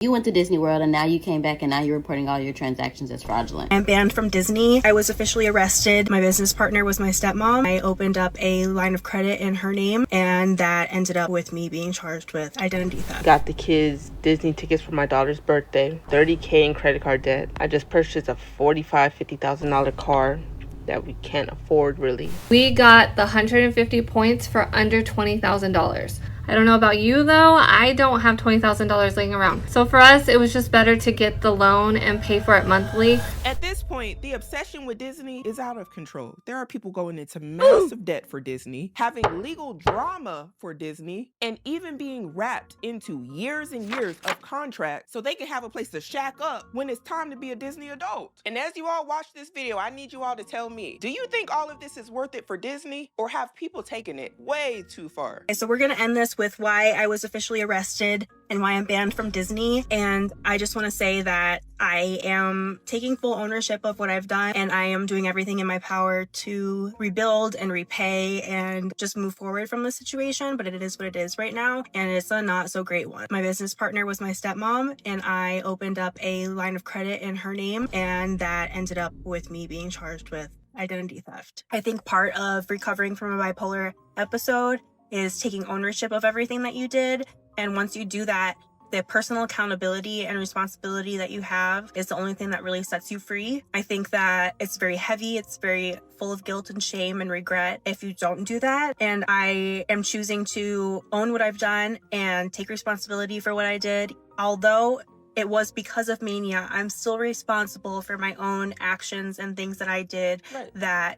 You went to Disney World and now you came back and now you're reporting all your transactions as fraudulent. I'm banned from Disney. I was officially arrested. My business partner was my stepmom. I opened up a line of credit in her name, and that ended up with me being charged with identity theft. Got the kids Disney tickets for my daughter's birthday, $30K in credit card debt. I just purchased a $50,000 car that we can't afford, really. We got the 150 points for under $20,000. I don't know about you though, I don't have $20,000 laying around. So for us, it was just better to get the loan and pay for it monthly. At this point, the obsession with Disney is out of control. There are people going into massive debt for Disney, having legal drama for Disney, and even being wrapped into years and years of contracts so they can have a place to shack up when it's time to be a Disney adult. And as you all watch this video, I need you all to tell me, do you think all of this is worth it for Disney, or have people taken it way too far? So we're gonna end this with why I was officially arrested and why I'm banned from Disney. And I just want to say that I am taking full ownership of what I've done, and I am doing everything in my power to rebuild and repay and just move forward from the situation. But it is what it is right now, and it's a not so great one. My business partner was my stepmom, and I opened up a line of credit in her name, and that ended up with me being charged with identity theft. I think part of recovering from a bipolar episode is taking ownership of everything that you did. And once you do that, the personal accountability and responsibility that you have is the only thing that really sets you free. I think that it's very heavy. It's very full of guilt and shame and regret if you don't do that. And I am choosing to own what I've done and take responsibility for what I did. Although it was because of mania, I'm still responsible for my own actions and things that I did that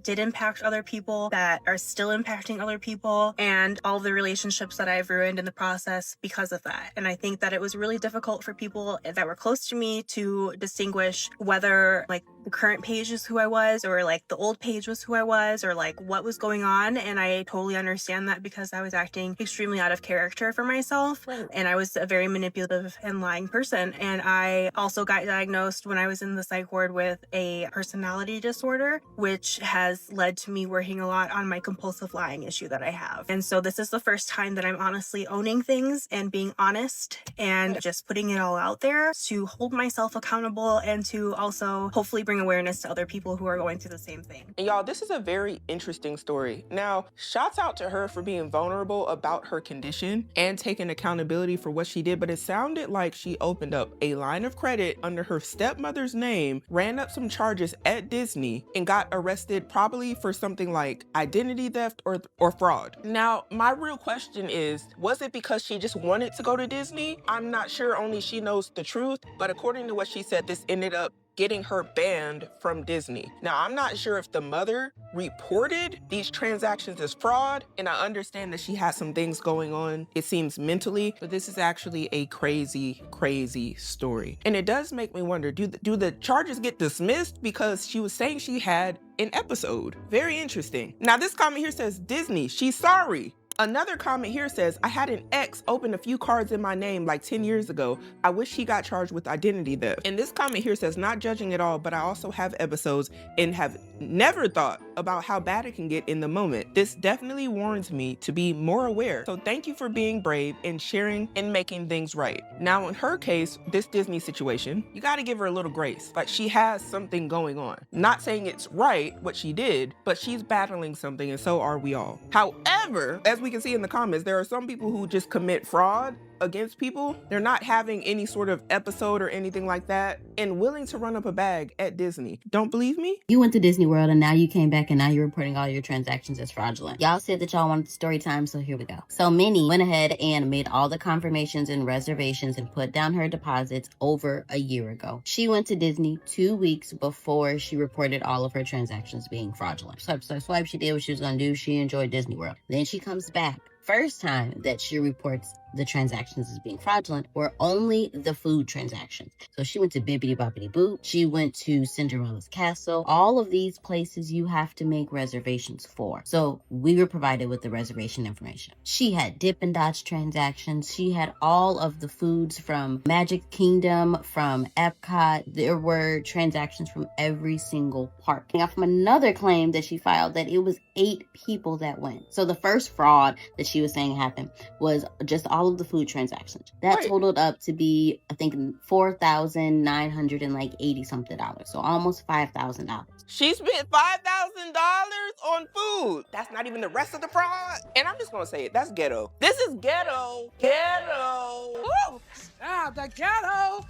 did impact other people, that are still impacting other people, and all the relationships that I've ruined in the process because of that. And I think that it was really difficult for people that were close to me to distinguish whether like the current page is who I was, or like the old page was who I was, or like what was going on. And I totally understand that because I was acting extremely out of character for myself. And I was a very manipulative and lying person. And I also got diagnosed when I was in the psych ward with a personality disorder, which has led to me working a lot on my compulsive lying issue that I have. And so this is the first time that I'm honestly owning things and being honest and just putting it all out there to hold myself accountable and to also hopefully bring awareness to other people who are going through the same thing. And y'all, this is a very interesting story. Now, shouts out to her for being vulnerable about her condition and taking accountability for what she did, but it sounded like she opened up a line of credit under her stepmother's name, ran up some charges at Disney, and got arrested probably for something like identity theft or fraud. Now, my real question is, was it because she just wanted to go to Disney? I'm not sure, only she knows the truth, but according to what she said, this ended up getting her banned from Disney. Now, I'm not sure if the mother reported these transactions as fraud, and I understand that she has some things going on, it seems mentally, but this is actually a crazy, crazy story. And it does make me wonder, do the charges get dismissed because she was saying she had an episode? Very interesting. Now, this comment here says, Disney, she's sorry. Another comment here says, I had an ex open a few cards in my name like 10 years ago. I wish he got charged with identity theft. And this comment here says, not judging at all, but I also have episodes and have never thought about how bad it can get in the moment. This definitely warns me to be more aware. So thank you for being brave and sharing and making things right. Now, in her case, this Disney situation, you got to give her a little grace. Like, she has something going on. Not saying it's right what she did, but she's battling something, and so are we all. However, as we can see in the comments, there are some people who just commit fraud against people. They're not having any sort of episode or anything like that and willing to run up a bag at Disney. Don't believe me? You went to Disney World and now you came back and now you're reporting all your transactions as fraudulent. Y'all said that y'all wanted story time, so here we go. So Minnie went ahead and made all the confirmations and reservations and put down her deposits over a year ago. She went to Disney 2 weeks before she reported all of her transactions being fraudulent. Swipe, she did what she was gonna do. She enjoyed Disney World. Then she comes back. First time that she reports the transactions as being fraudulent were only the food transactions. So she went to Bibbidi Bobbidi Boo. She went to Cinderella's Castle. All of these places you have to make reservations for. So we were provided with the reservation information. She had Dippin' Dots transactions. She had all of the foods from Magic Kingdom, from Epcot. There were transactions from every single park. Now, from another claim that she filed that it was 8 people that went. So the first fraud that she was saying happened was just all of the food transactions. That Right. totaled up to be, I think, $4,980 something. So almost $5,000. She spent $5,000 on food. That's not even the rest of the fraud. And I'm just gonna say it, that's ghetto. This is ghetto. Ghetto. Woo! Ah, the ghetto.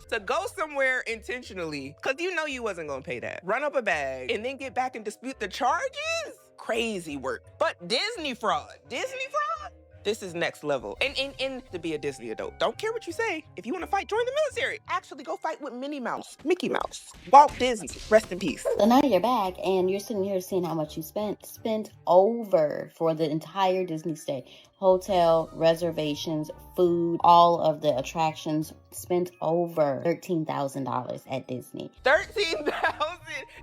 To go somewhere intentionally, because you know you wasn't gonna pay that. Run up a bag and then get back and dispute the charges? Crazy work. But Disney fraud. Disney fraud? This is next level. And to be a Disney adult, don't care what you say. If you want to fight, join the military. Actually, go fight with Minnie Mouse, Mickey Mouse, Walt Disney. Rest in peace. So now you're back and you're sitting here seeing how much you spent over for the entire Disney stay. Hotel, reservations, food, all of the attractions, spent over $13,000 at Disney. $13,000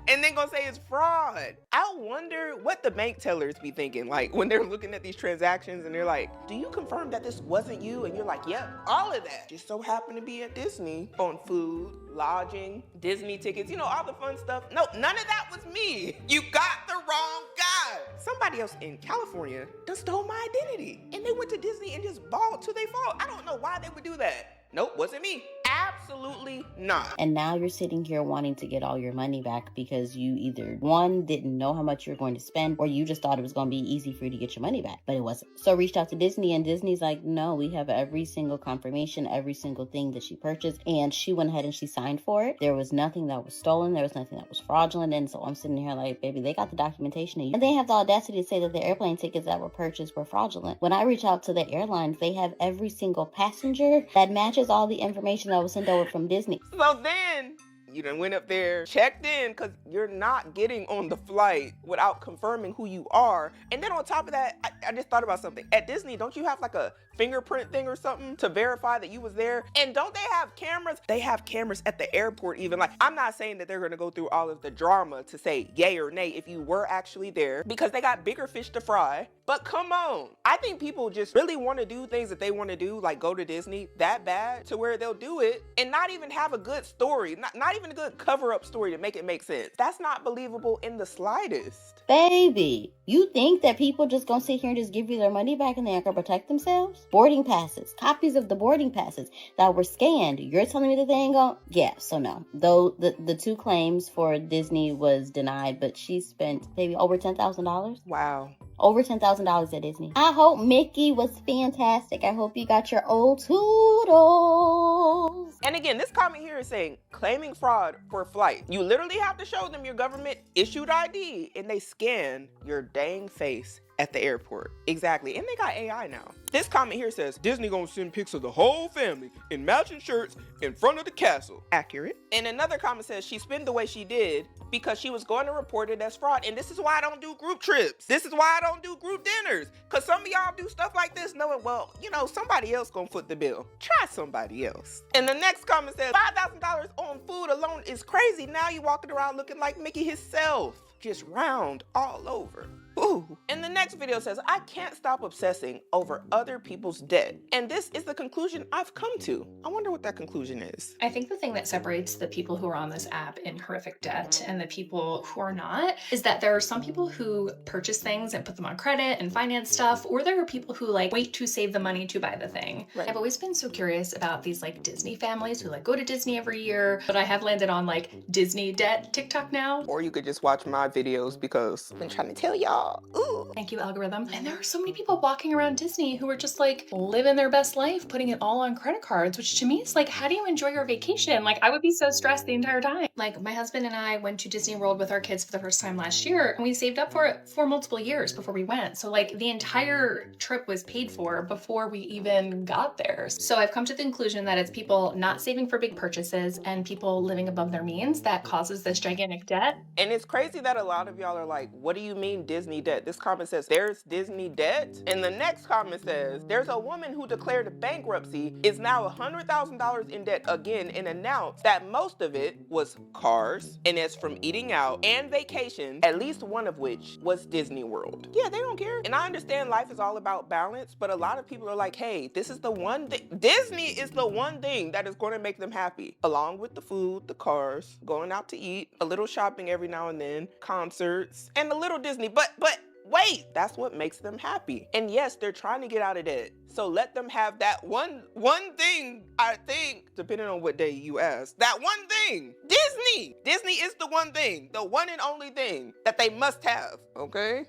and then gonna say it's fraud. I wonder what the bank tellers be thinking, like when they're looking at these transactions and they're like, do you confirm that this wasn't you? And you're like, yep, all of that. Just so happened to be at Disney on food, lodging, Disney tickets, you know, all the fun stuff. No, none of that was me. You got the wrong guy. Somebody else in California done stole my identity. And they went to Disney and just balled till they fall. I don't know why they would do that. Nope, wasn't me. Absolutely not. And now you're sitting here wanting to get all your money back because you either, one, didn't know how much you were going to spend, or you just thought it was going to be easy for you to get your money back, but it wasn't. So reached out to Disney, and Disney's like, no, we have every single confirmation, every single thing that she purchased, and she went ahead and she signed for it. There was nothing that was stolen. There was nothing that was fraudulent. And so I'm sitting here like, baby, they got the documentation. And they have the audacity to say that the airplane tickets that were purchased were fraudulent. When I reach out to the airlines, they have every single passenger that matches all the information that was sent over from Disney. So then you done went up there, checked in, because you're not getting on the flight without confirming who you are. And then on top of that, I just thought about something. At Disney, don't you have like a fingerprint thing or something to verify that you was there? And don't they have cameras? They have cameras at the airport even. Like, I'm not saying that they're gonna go through all of the drama to say yay or nay if you were actually there, because they got bigger fish to fry. But come on. I think people just really want to do things that they want to do, like go to Disney that bad to where they'll do it and not even have a good story, not even a good cover-up story to make it make sense. That's not believable in the slightest. Baby, you think that people just gonna sit here and just give you their money back and they ain't gonna protect themselves? Boarding passes, copies of the boarding passes that were scanned. You're telling me that they ain't gonna? Yeah, so no. Though the two claims for Disney was denied, but she spent maybe over $10,000. Wow. Over $10,000 at Disney. I hope Mickey was fantastic. I hope you got your old toodles. And again, this comment here is saying claiming fraud for flight. You literally have to show them your government issued ID and they scan your dang face at the airport. Exactly. And they got AI now. This comment here says, Disney gonna send pics of the whole family in matching shirts in front of the castle. Accurate. And another comment says she spent the way she did because she was going to report it as fraud. And this is why I don't do group trips. This is why I don't do group dinners. Because some of y'all do stuff like this knowing, well, you know, somebody else gonna foot the bill. Try somebody else. And the next comment says, $5,000 on food alone is crazy. Now you walking around looking like Mickey himself. Just round all over. Ooh. And the next video says, I can't stop obsessing over other people's debt. And this is the conclusion I've come to. I wonder what that conclusion is. I think the thing that separates the people who are on this app in horrific debt and the people who are not is that there are some people who purchase things and put them on credit and finance stuff, or there are people who like wait to save the money to buy the thing. Right. I've always been so curious about these like Disney families who like go to Disney every year, but I have landed on like Disney debt TikTok now. Or you could just watch my videos because I've been trying to tell y'all. Ooh. Thank you, algorithm. And there are so many people walking around Disney who are just like living their best life, putting it all on credit cards, which to me is like, how do you enjoy your vacation? Like, I would be so stressed the entire time. Like, my husband and I went to Disney World with our kids for the first time last year, and we saved up for it for multiple years before we went. So like the entire trip was paid for before we even got there. So I've come to the conclusion that it's people not saving for big purchases and people living above their means that causes this gigantic debt. And it's crazy that a lot of y'all are like, what do you mean Disney debt? This comment says, there's Disney debt. And the next comment says, there's a woman who declared bankruptcy, is now $100,000 in debt again, and announced that most of it was cars, and it's from eating out and vacation, at least one of which was Disney World. Yeah, they don't care. And I understand life is all about balance, but a lot of people are like, hey, this is the one thing, Disney is the one thing that is going to make them happy, along with the food, the cars, going out to eat, a little shopping every now and then, concerts, and a little Disney. But wait. That's what makes them happy. And yes, they're trying to get out of debt. So let them have that one thing, I think, depending on what day you ask, that one thing. Disney. Disney is the one thing, the one and only thing that they must have, okay?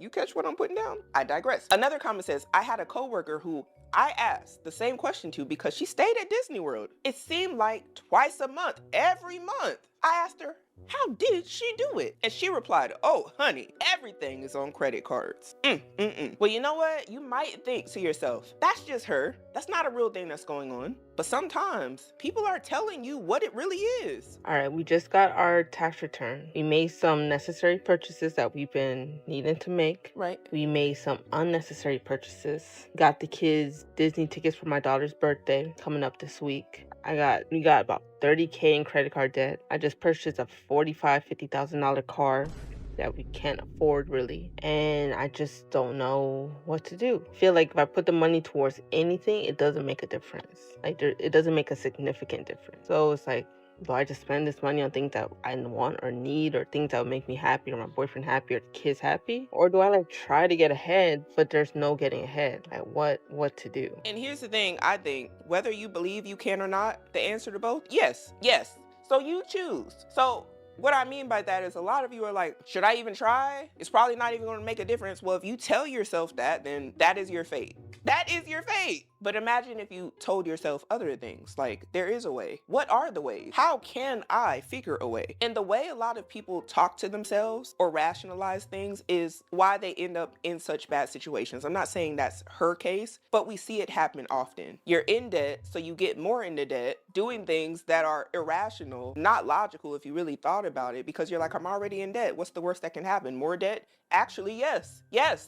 You catch what I'm putting down? I digress. Another comment says, I had a coworker who I asked the same question to because she stayed at Disney World. It seemed like twice a month, every month. I asked her, how did she do it? And she replied, oh, honey, everything is on credit cards. Well, you know what? You might think to yourself, that's just her. That's not a real thing that's going on. But sometimes people are telling you what it really is. All right, we just got our tax return. We made some necessary purchases that we've been needing to make. Right. We made some unnecessary purchases. Got the kids Disney tickets for my daughter's birthday coming up this week. We got about $30K in credit card debt. I just purchased a $50,000 car that we can't afford really, and I just don't know what to do. I feel like if I put the money towards anything, it doesn't make a difference. It doesn't make a significant difference. So it's like, do I just spend this money on things that I want or need, or things that would make me happy, or my boyfriend happy, or the kids happy? Or do I try to get ahead, but there's no getting ahead? What to do? And here's the thing, I think, whether you believe you can or not, the answer to both, yes. So you choose. So what I mean by that is a lot of you are like, should I even try? It's probably not even going to make a difference. Well, if you tell yourself that, then that is your fate. That is your fate. But imagine if you told yourself other things, like there is a way. What are the ways? How can I figure a way? And the way a lot of people talk to themselves or rationalize things is why they end up in such bad situations. I'm not saying that's her case, but we see it happen often. You're in debt, so you get more into debt, doing things that are irrational, not logical if you really thought about it, because you're like, I'm already in debt. What's the worst that can happen? More debt? Actually, yes.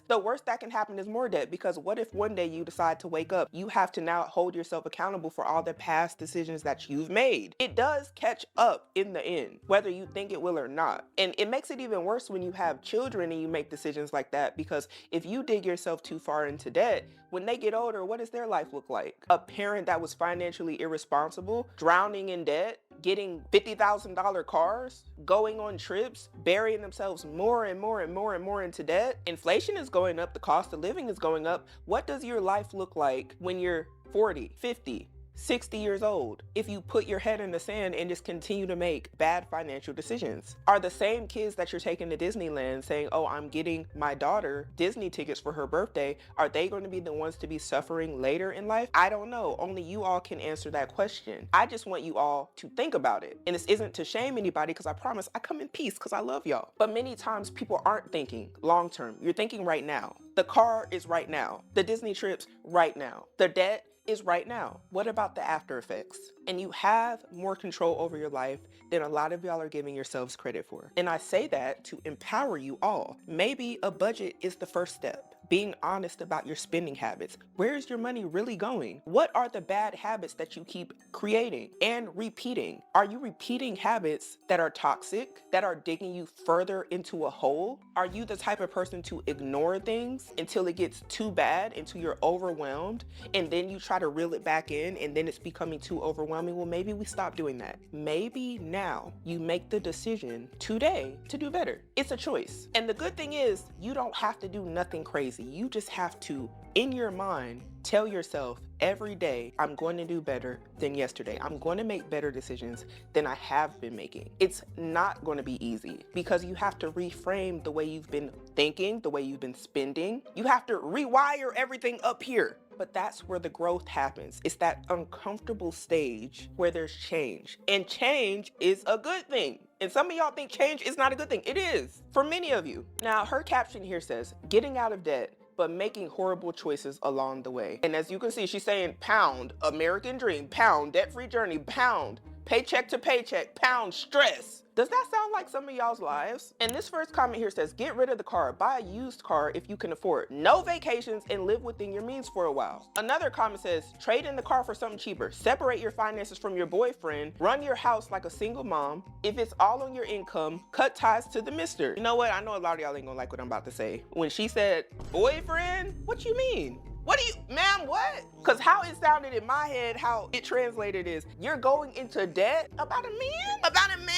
The worst that can happen is more debt, because what if one day you decide to wake up, you have to now hold yourself accountable for all the past decisions that you've made. It does catch up in the end, whether you think it will or not. And it makes it even worse when you have children and you make decisions like that, because if you dig yourself too far into debt, when they get older, what does their life look like? A parent that was financially irresponsible, drowning in debt, getting $50,000 cars, going on trips, burying themselves more and more and more and more into debt. Inflation is going up, the cost of living is going up. What does your life look like when you're 40, 50, 60 years old, if you put your head in the sand and just continue to make bad financial decisions? Are the same kids that you're taking to Disneyland saying, oh, I'm getting my daughter Disney tickets for her birthday, are they going to be the ones to be suffering later in life? I don't know. Only you all can answer that question. I just want you all to think about it. And this isn't to shame anybody, because I promise I come in peace because I love y'all. But many times people aren't thinking long term. You're thinking right now. The car is right now. The Disney trips right now. The debt is right now. What about the after effects? And you have more control over your life than a lot of y'all are giving yourselves credit for. And I say that to empower you all. Maybe a budget is the first step. Being honest about your spending habits. Where is your money really going? What are the bad habits that you keep creating and repeating? Are you repeating habits that are toxic, that are digging you further into a hole? Are you the type of person to ignore things until it gets too bad, until you're overwhelmed, and then you try to reel it back in, and then it's becoming too overwhelming? Well, maybe we stop doing that. Maybe now you make the decision today to do better. It's a choice. And the good thing is, you don't have to do nothing crazy. You just have to, in your mind, tell yourself every day, I'm going to do better than yesterday. I'm going to make better decisions than I have been making. It's not going to be easy, because you have to reframe the way you've been thinking, the way you've been spending. You have to rewire everything up here. But that's where the growth happens. It's that uncomfortable stage where there's change. And change is a good thing. And some of y'all think change is not a good thing. It is, for many of you. Now, her caption here says, getting out of debt, but making horrible choices along the way. And as you can see, she's saying pound, American dream, pound, debt-free journey, pound, paycheck to paycheck, pound, stress. Does that sound like some of y'all's lives? And this first comment here says, get rid of the car, buy a used car if you can afford. No vacations, and live within your means for a while. Another comment says, trade in the car for something cheaper. Separate your finances from your boyfriend. Run your house like a single mom. If it's all on your income, cut ties to the mister. You know what? I know a lot of y'all ain't gonna like what I'm about to say. When she said, boyfriend, what you mean? What do you, ma'am, what? Because how it sounded in my head, how it translated is, you're going into debt about a man? About a man?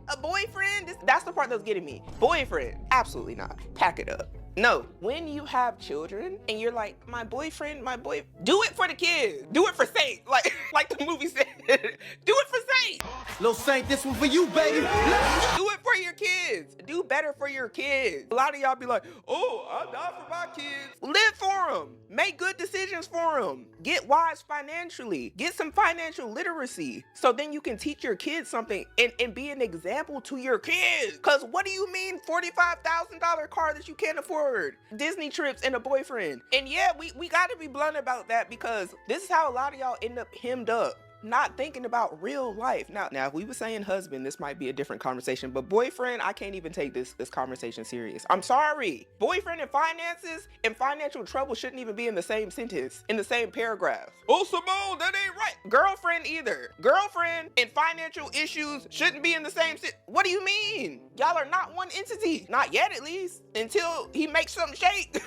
A boyfriend? That's the part that's getting me. Boyfriend? Absolutely not. Pack it up. No, when you have children and you're like, do it for the kids. Do it for Saint. Like the movie said, do it for Saint. Lil Saint, this one for you, baby. Do it for your kids. Do better for your kids. A lot of y'all be like, oh, I'll die for my kids. Live for them. Make good decisions for them. Get wise financially. Get some financial literacy. So then you can teach your kids something and be an example to your kids. Because what do you mean $45,000 car that you can't afford? Disney trips and a boyfriend. And yeah, we got to be blunt about that, because this is how a lot of y'all end up hemmed up. Not thinking about real life. Now, if we were saying husband, this might be a different conversation, but boyfriend, I can't even take this conversation serious. I'm sorry. Boyfriend and finances and financial trouble shouldn't even be in the same sentence, in the same paragraph. Oh, Symone, that ain't right. Girlfriend either. Girlfriend and financial issues shouldn't be in the same sentence. What do you mean? Y'all are not one entity. Not yet, at least, until he makes something shake.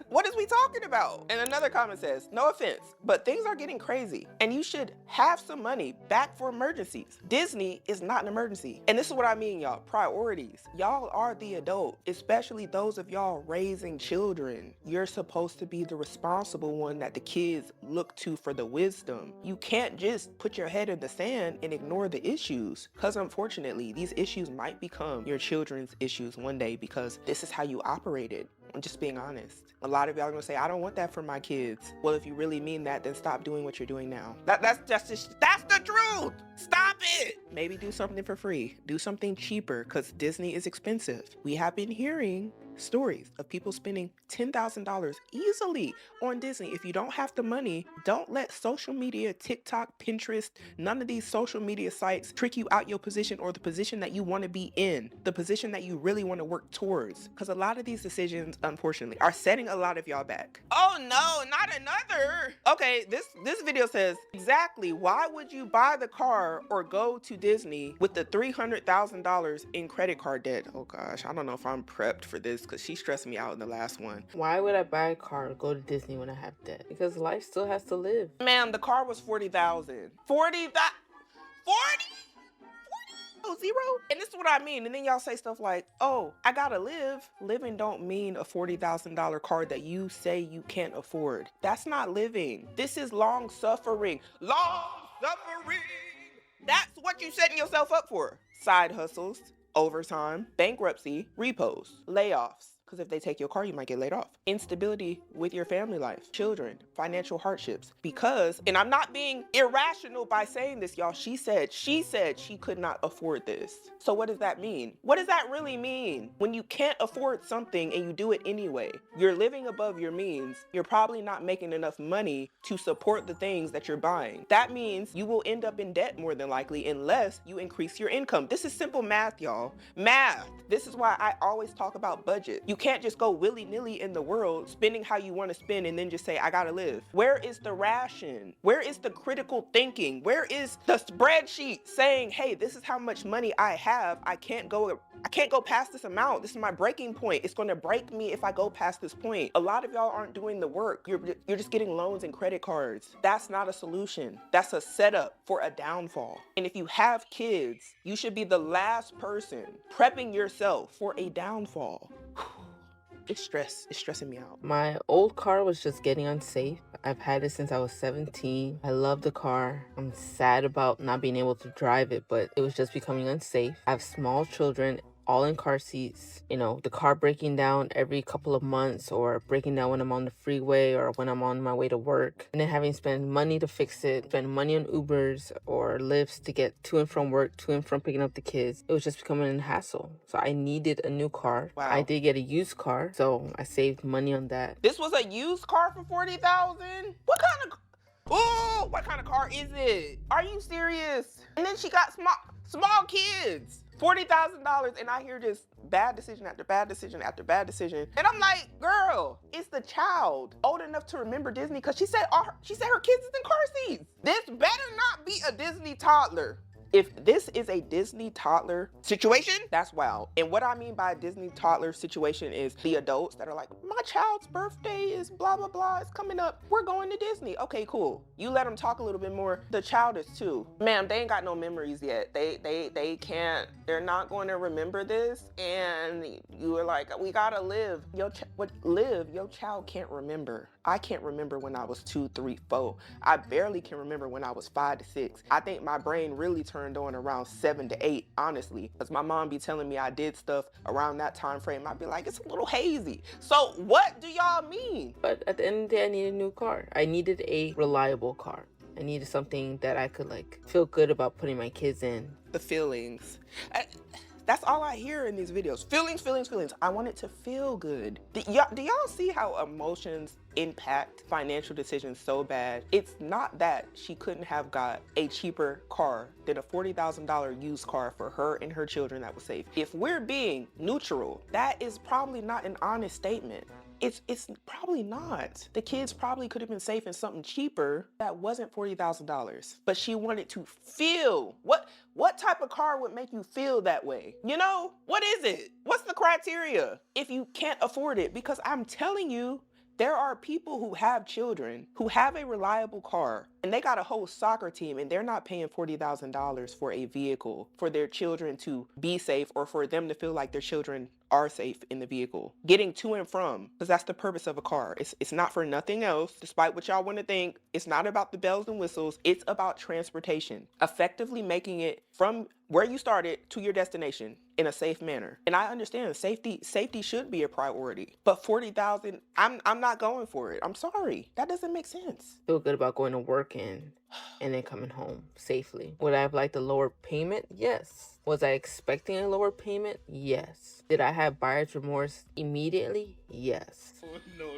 What is we talking about? And another comment says, no offense, but things are getting crazy and you should have some money back for emergencies. Disney is not an emergency. And this is what I mean, y'all. Priorities. Y'all are the adult, especially those of y'all raising children. You're supposed to be the responsible one that the kids look to for the wisdom. You can't just put your head in the sand and ignore the issues, because unfortunately, these issues might become your children's issues one day, because this is how you operated. I'm just being honest. A lot of y'all are gonna say, I don't want that for my kids. Well, if you really mean that, then stop doing what you're doing now. That's the truth. Stop it. Maybe do something for free. Do something cheaper, because Disney is expensive. We have been hearing stories of people spending $10,000 easily on Disney. If you don't have the money, don't let social media, TikTok, Pinterest, none of these social media sites trick you out your position or the position that you want to be in, the position that you really want to work towards. Because a lot of these decisions, unfortunately, are setting a lot of y'all back. Oh no, not another. Okay, this video says, exactly, why would you buy the car or go to Disney with the $300,000 in credit card debt? Oh gosh, I don't know if I'm prepped for this, because she stressed me out in the last one. Why would I buy a car or go to Disney when I have debt? Because life still has to live. Ma'am, the car was $40,000. 40? Oh, zero? And this is what I mean. And then y'all say stuff like, oh, I gotta live. Living don't mean a $40,000 car that you say you can't afford. That's not living. This is long suffering. Long suffering. That's what you setting yourself up for. Side hustles, overtime, bankruptcy, repos, layoffs. Because if they take your car, you might get laid off. Instability with your family life, children, financial hardships. Because, and I'm not being irrational by saying this, y'all, she said she could not afford this. So what does that mean? What does that really mean? When you can't afford something and you do it anyway, you're living above your means, you're probably not making enough money to support the things that you're buying. That means you will end up in debt more than likely unless you increase your income. This is simple math, y'all. Math. This is why I always talk about budget. You can't just go willy-nilly in the world spending how you want to spend and then just say, I gotta live. Where is the ration? Where is the critical thinking? Where is the spreadsheet saying, hey, this is how much money I have. I can't go past this amount. This is my breaking point. It's going to break me if I go past this point. A lot of y'all aren't doing the work. You're just getting loans and credit cards. That's not a solution. That's a setup for a downfall. And if you have kids, you should be the last person prepping yourself for a downfall. It's stressing me out. My old car was just getting unsafe. I've had it since I was 17. I love the car. I'm sad about not being able to drive it, but it was just becoming unsafe. I have small children, all in car seats. You know, the car breaking down every couple of months, or breaking down when I'm on the freeway or when I'm on my way to work. And then having to spend money to fix it, spend money on Ubers or Lyfts to get to and from work, to and from picking up the kids. It was just becoming a hassle. So I needed a new car. Wow. I did get a used car, so I saved money on that. This was a used car for $40,000? What kind of car is it? Are you serious? And then she got small kids. $40,000, and I hear just bad decision after bad decision after bad decision. And I'm like, girl, it's the child old enough to remember Disney, because she said her kids is in car seats. This better not be a Disney toddler. If this is a Disney toddler situation, that's wild. And what I mean by a Disney toddler situation is the adults that are like, my child's birthday is blah, blah, blah, it's coming up. We're going to Disney. Okay, cool. You let them talk a little bit more. The child is too. Ma'am, they ain't got no memories yet. They can't, they're not going to remember this. And you are like, we gotta live. Your child can't remember. I can't remember when I was 2, 3, 4. I barely can remember when I was 5 to 6. I think my brain really turned on around 7 to 8, honestly, because my mom be telling me I did stuff around that time frame. I'd be like, it's a little hazy. So what do y'all mean? But at the end of the day, I needed a new car. I needed a reliable car. I needed something that I could like feel good about putting my kids in. The feelings. That's all I hear in these videos. Feelings, feelings, feelings. I want it to feel good. Do y'all see how emotions impact financial decisions so bad? It's not that she couldn't have got a cheaper car than a $40,000 used car for her and her children that was safe. If we're being neutral, that is probably not an honest statement. It's probably not. The kids probably could have been safe in something cheaper that wasn't $40,000. But she wanted to feel. What type of car would make you feel that way? You know, what is it? What's the criteria if you can't afford it? Because I'm telling you, there are people who have children who have a reliable car and they got a whole soccer team and they're not paying $40,000 for a vehicle for their children to be safe or for them to feel like their children are safe in the vehicle. Getting to and from, because that's the purpose of a car. It's not for nothing else, despite what y'all want to think. It's not about the bells and whistles. It's about transportation. Effectively making it from where you started to your destination in a safe manner. And I understand safety should be a priority. But $40,000, I'm not going for it. I'm sorry. That doesn't make sense. Feel good about going to work and then coming home safely. Would I have liked a lower payment? Yes. Was I expecting a lower payment? Yes. Did I have buyer's remorse immediately? Yes. Oh, no.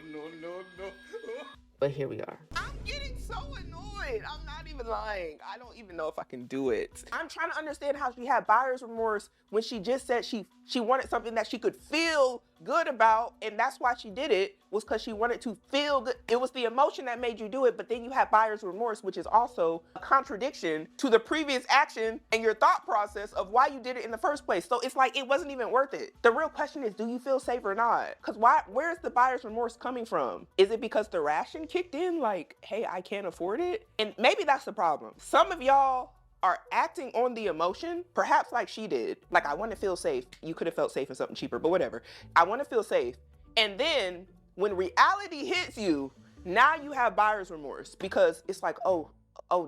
But here we are. I'm getting so annoyed. I'm not even lying. I don't even know if I can do it. I'm trying to understand how she had buyer's remorse when she just said she wanted something that she could feel good about, and that's why she did it, was because she wanted to feel good. It was the emotion that made you do it, but then you have buyer's remorse, which is also a contradiction to the previous action and your thought process of why you did it in the first place. So it's like it wasn't even worth it. The real question is, do you feel safe or not? Because where's the buyer's remorse coming from? Is it because the ration kicked in, like, hey, I can't afford it? And maybe that's the problem. Some of y'all are acting on the emotion, perhaps like she did. Like, I want to feel safe. You could have felt safe in something cheaper, but whatever. I want to feel safe. And then when reality hits you, now you have buyer's remorse because it's like, oh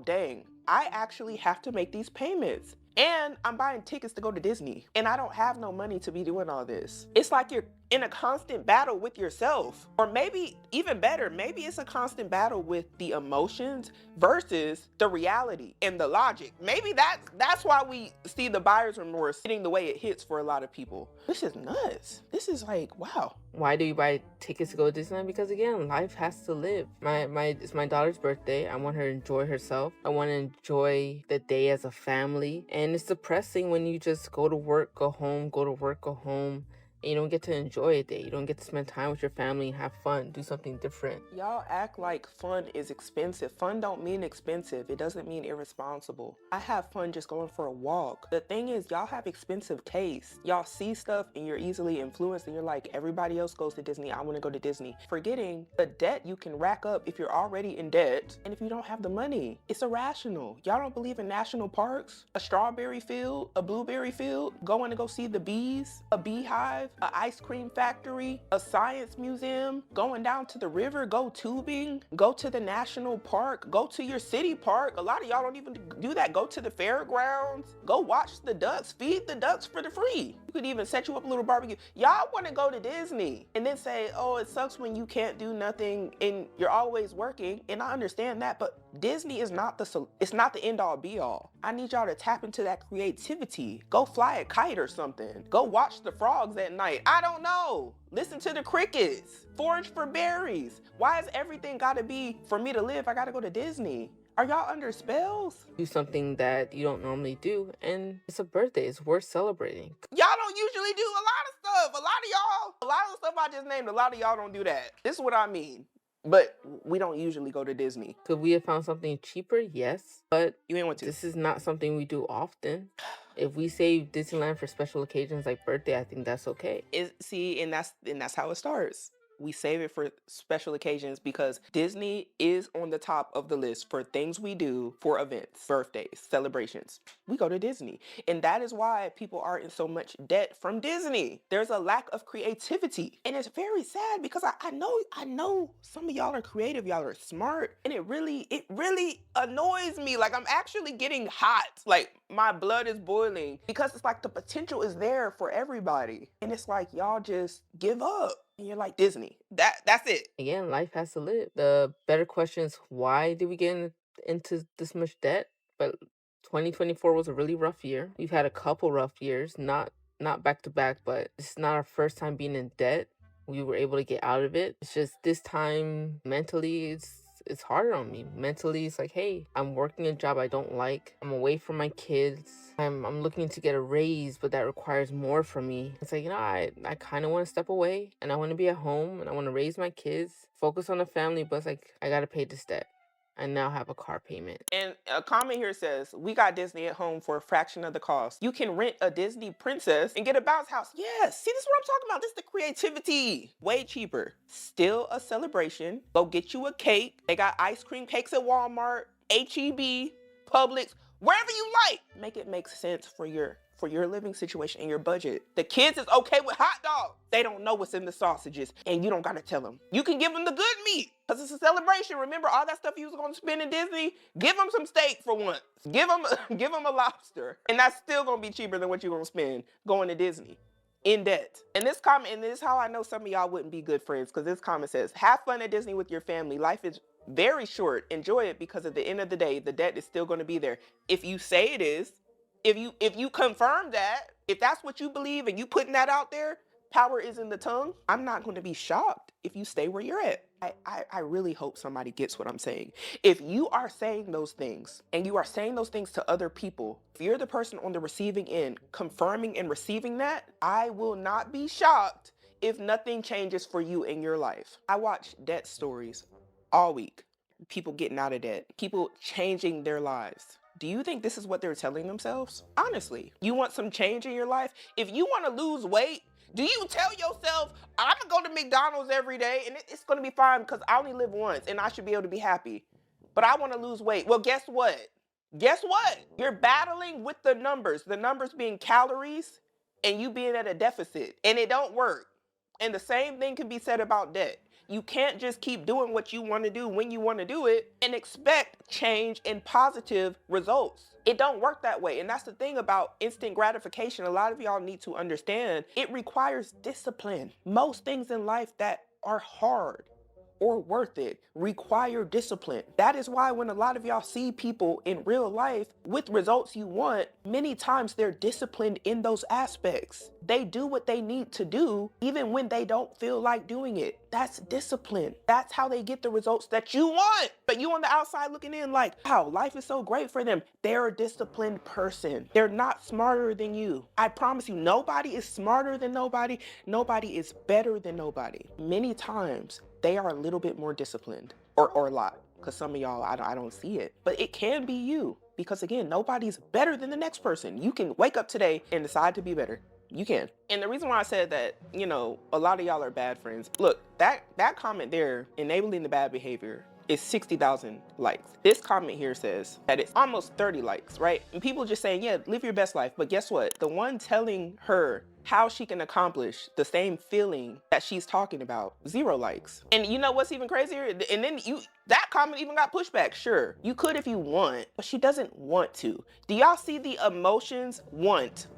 dang, I actually have to make these payments. And I'm buying tickets to go to Disney. And I don't have no money to be doing all this. It's like you're in a constant battle with yourself. Or maybe even better, maybe it's a constant battle with the emotions versus the reality and the logic. Maybe that's why we see the buyer's remorse hitting the way it hits for a lot of people. This is nuts. This is like, wow. Why do you buy tickets to go to Disneyland? Because again, life has to live. It's my daughter's birthday. I want her to enjoy herself. I want to enjoy the day as a family. And it's depressing when you just go to work, go home, go to work, go home. And you don't get to enjoy a day. You don't get to spend time with your family and have fun, do something different. Y'all act like fun is expensive. Fun don't mean expensive. It doesn't mean irresponsible. I have fun just going for a walk. The thing is, y'all have expensive tastes. Y'all see stuff and you're easily influenced and you're like, everybody else goes to Disney, I want to go to Disney. Forgetting the debt you can rack up if you're already in debt and if you don't have the money. It's irrational. Y'all don't believe in national parks, a strawberry field, a blueberry field, going to go see the bees, a beehive, an ice cream factory, a science museum, going down to the river, go tubing, go to the national park, go to your city park. A lot of y'all don't even do that. Go to the fairgrounds, go watch the ducks, feed the ducks for the free. You could even set you up a little barbecue. Y'all want to go to Disney and then say, oh, it sucks when you can't do nothing and you're always working. And I understand that, but Disney is not the end all be all. I need y'all to tap into that creativity. Go fly a kite or something. Go watch the frogs at night. I don't know. Listen to the crickets. Forage for berries. Why is everything gotta be, for me to live, I gotta go to Disney? Are y'all under spells? Do something that you don't normally do, and it's a birthday. It's worth celebrating. Y'all don't usually do a lot of stuff. A lot of the stuff I just named, a lot of y'all don't do that. This is what I mean. But we don't usually go to Disney. Could we have found something cheaper? Yes, but You ain't want to. this is not something we do often. If we save Disneyland for special occasions like birthday, I think that's okay. And that's how it starts. We save it for special occasions because Disney is on the top of the list for things we do for events, birthdays, celebrations. We go to Disney. And that is why people are in so much debt from Disney. There's a lack of creativity. And it's very sad because I know some of y'all are creative, y'all are smart, and it really annoys me. Like, I'm actually getting hot. Like, my blood is boiling because it's like the potential is there for everybody. And it's like y'all just give up. And you're like, Disney, that's it. Again, life has to live. The better question is, why did we get into this much debt? But 2024 was a really rough year. We've had a couple rough years, not back to back, but it's not our first time being in debt. We were able to get out of it. It's just this time mentally it's harder on me. Mentally, it's like, hey, I'm working a job I don't like. I'm away from my kids. I'm looking to get a raise, but that requires more from me. It's like, I kind of want to step away and I want to be at home and I want to raise my kids, focus on the family, but it's like, I got to pay this debt. I now have a car payment. And a comment here says, we got Disney at home for a fraction of the cost. You can rent a Disney princess and get a bounce house. Yes, see, this is what I'm talking about. This is the creativity. Way cheaper. Still a celebration. Go get you a cake. They got ice cream cakes at Walmart, H-E-B, Publix, wherever you like. Make it make sense for your living situation and your budget. The kids is okay with hot dogs. They don't know what's in the sausages, and you don't gotta tell them. You can give them the good meat, because it's a celebration. Remember all that stuff you was gonna spend in Disney? Give them some steak for once. Give them a lobster. And that's still gonna be cheaper than what you're gonna spend going to Disney. In debt. And this comment, and this is how I know some of y'all wouldn't be good friends, because this comment says, have fun at Disney with your family. Life is very short. Enjoy it, because at the end of the day, the debt is still gonna be there. If you say it is, if you confirm that, if that's what you believe and you putting that out there, power is in the tongue, I'm not going to be shocked if you stay where you're at. I really hope somebody gets what I'm saying. If you are saying those things and you are saying those things to other people, if you're the person on the receiving end confirming and receiving that, I will not be shocked if nothing changes for you in your life. I watch debt stories all week. People getting out of debt, people changing their lives. Do you think this is what they're telling themselves? Honestly, you want some change in your life? If you want to lose weight, do you tell yourself, I'm gonna go to McDonald's every day and it's gonna be fine because I only live once and I should be able to be happy, but I want to lose weight? Well, guess what? Guess what? You're battling with the numbers being calories and you being at a deficit, and it don't work. And the same thing can be said about debt. You can't just keep doing what you want to do when you want to do it and expect change and positive results. It don't work that way. And that's the thing about instant gratification. A lot of y'all need to understand it requires discipline. Most things in life that are hard or worth it require discipline. That is why when a lot of y'all see people in real life with results you want, many times they're disciplined in those aspects. They do what they need to do even when they don't feel like doing it. That's discipline. That's how they get the results that you want. But you on the outside looking in like, wow, life is so great for them. They're a disciplined person. They're not smarter than you. I promise you, nobody is smarter than nobody. Nobody is better than nobody. Many times, they are a little bit more disciplined, or a lot, because some of y'all, I don't see it. But it can be you, because again, nobody's better than the next person. You can wake up today and decide to be better. You can. And the reason why I said that, a lot of y'all are bad friends. Look, that comment there, enabling the bad behavior, is 60,000 likes. This comment here says that it's almost 30 likes, right? And people just saying, yeah, live your best life. But guess what? The one telling her how she can accomplish the same feeling that she's talking about, 0 likes. And you know what's even crazier? And then that comment even got pushback. Sure, you could if you want, but she doesn't want to. Do y'all see the emotions? Want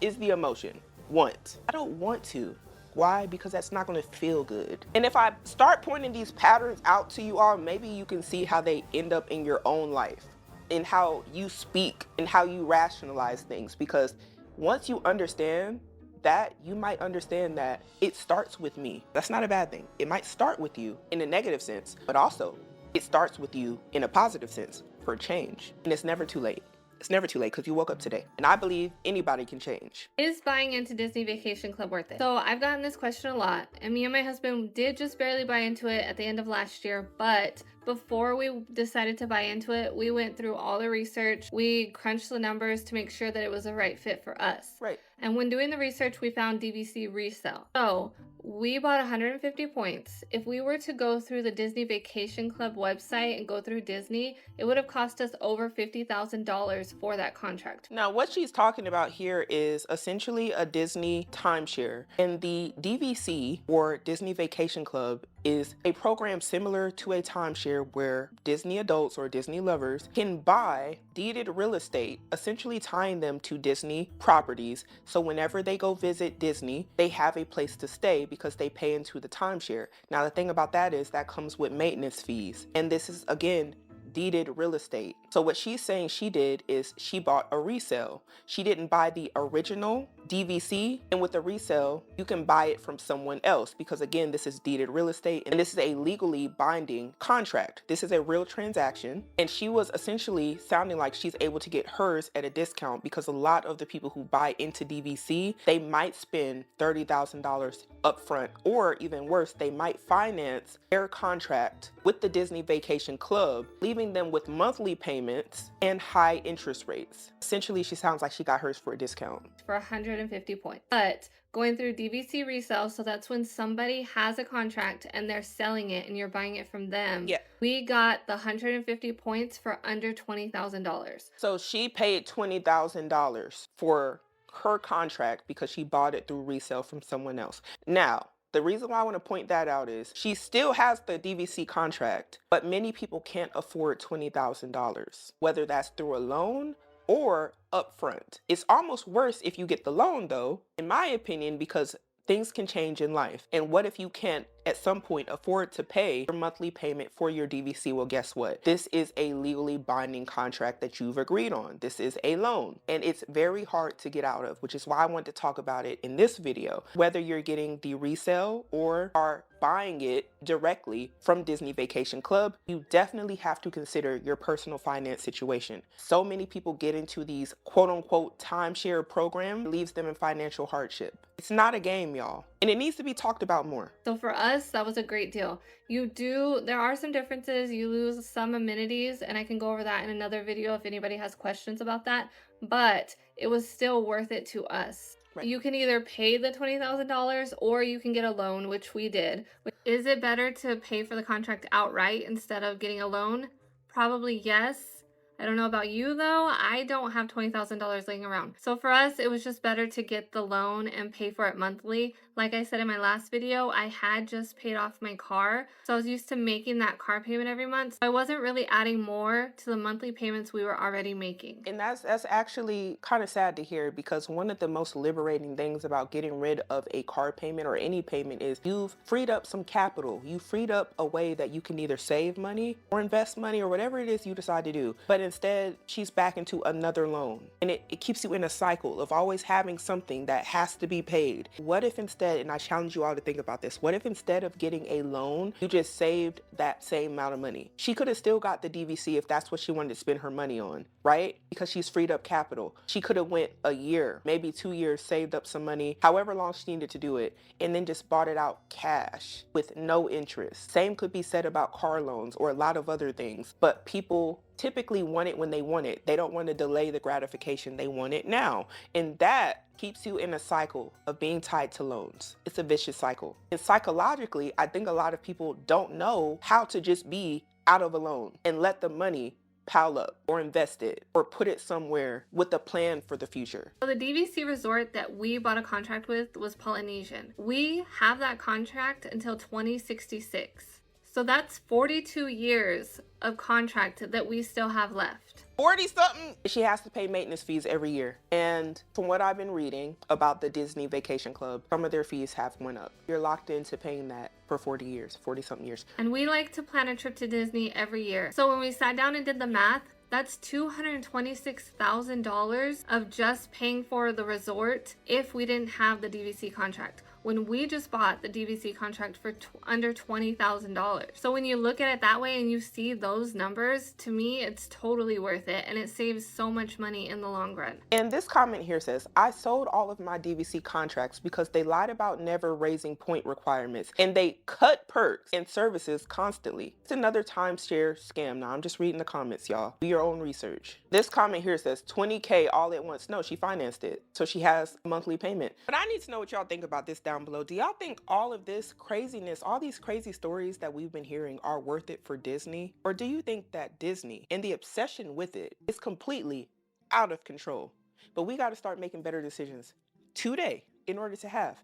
is the emotion. Want. I don't want to. Why? Because that's not going to feel good. And if I start pointing these patterns out to you all, maybe you can see how they end up in your own life, in how you speak and how you rationalize things. Because once you understand that, you might understand that it starts with me. That's not a bad thing. It might start with you in a negative sense, but also it starts with you in a positive sense for change. And it's never too late. It's never too late because you woke up today. And I believe anybody can change. Is buying into Disney Vacation Club worth it? So I've gotten this question a lot, and me and my husband did just barely buy into it at the end of last year, but before we decided to buy into it, we went through all the research. We crunched the numbers to make sure that it was the right fit for us. Right. And when doing the research, we found DVC resale. So we bought 150 points. If we were to go through the Disney Vacation Club website and go through Disney, it would have cost us over $50,000 for that contract. Now, what she's talking about here is essentially a Disney timeshare. And the DVC, or Disney Vacation Club, is a program similar to a timeshare where Disney adults or Disney lovers can buy deeded real estate, essentially tying them to Disney properties. So whenever they go visit Disney, they have a place to stay because they pay into the timeshare. Now, the thing about that is that comes with maintenance fees. And this is, again, deeded real estate. So what she's saying she did is she bought a resale. She didn't buy the original DVC, and with a resale, you can buy it from someone else because, again, this is deeded real estate and this is a legally binding contract. This is a real transaction, and she was essentially sounding like she's able to get hers at a discount because a lot of the people who buy into DVC, they might spend $30,000 upfront, or even worse, they might finance their contract with the Disney Vacation Club, leaving them with monthly payments and high interest rates. Essentially, she sounds like she got hers for a discount. For 150 points. But going through DVC resale, so that's when somebody has a contract and they're selling it and you're buying it from them. Yeah. We got the 150 points for under $20,000. So she paid $20,000 for her contract because she bought it through resale from someone else. Now, the reason why I want to point that out is she still has the DVC contract, but many people can't afford $20,000, whether that's through a loan or upfront. It's almost worse if you get the loan, though, in my opinion, because things can change in life. And what if you can't at some point afford to pay your monthly payment for your DVC? Well, guess what? This is a legally binding contract that you've agreed on. This is a loan, and it's very hard to get out of, which is why I want to talk about it in this video. Whether you're getting the resale or are buying it directly from Disney Vacation Club, you definitely have to consider your personal finance situation. So many people get into these quote-unquote timeshare program, leaves them in financial hardship. It's not a game, y'all, and it needs to be talked about more. So for us, that was a great deal. There are some differences. You lose some amenities, and I can go over that in another video if anybody has questions about that, but it was still worth it to us. Right. You can either pay the $20,000 or you can get a loan, which we did. Is it better to pay for the contract outright instead of getting a loan? Probably yes. I don't know about you though. I don't have $20,000 laying around. So for us, it was just better to get the loan and pay for it monthly. Like I said in my last video, I had just paid off my car. So I was used to making that car payment every month. So I wasn't really adding more to the monthly payments we were already making. And that's actually kind of sad to hear, because one of the most liberating things about getting rid of a car payment or any payment is you've freed up some capital. You freed up a way that you can either save money or invest money or whatever it is you decide to do. But instead, she's back into another loan. And it keeps you in a cycle of always having something that has to be paid. What if instead, and I challenge you all to think about this, what if instead of getting a loan, you just saved that same amount of money? She could have still got the DVC if that's what she wanted to spend her money on, right? Because she's freed up capital. She could have went a year, maybe 2 years, saved up some money, however long she needed to do it, and then just bought it out cash with no interest. Same could be said about car loans or a lot of other things, but people typically want it when they want it. They don't want to delay the gratification. They want it now. And that keeps you in a cycle of being tied to loans. It's a vicious cycle. And psychologically, I think a lot of people don't know how to just be out of a loan and let the money pile up or invest it or put it somewhere with a plan for the future. So the DVC resort that we bought a contract with was Polynesian. We have that contract until 2066. So that's 42 years of contract that we still have left. 40 something. She has to pay maintenance fees every year. And from what I've been reading about the Disney Vacation Club, some of their fees have went up. You're locked into paying that for 40 years, 40 something years. And we like to plan a trip to Disney every year. So when we sat down and did the math, that's $226,000 of just paying for the resort if we didn't have the DVC contract. when we just bought the DVC contract for under $20,000. So when you look at it that way and you see those numbers, to me, it's totally worth it, and it saves so much money in the long run. And this comment here says, I sold all of my DVC contracts because they lied about never raising point requirements and they cut perks and services constantly. It's another timeshare scam. Now I'm just reading the comments, y'all. Do your own research. This comment here says $20K all at once. No, she financed it. So she has a monthly payment. But I need to know what y'all think about this down below. Do y'all think all of this craziness, all these crazy stories that we've been hearing are worth it for Disney? Or do you think that Disney and the obsession with it is completely out of control? But we got to start making better decisions today in order to have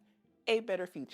a better future.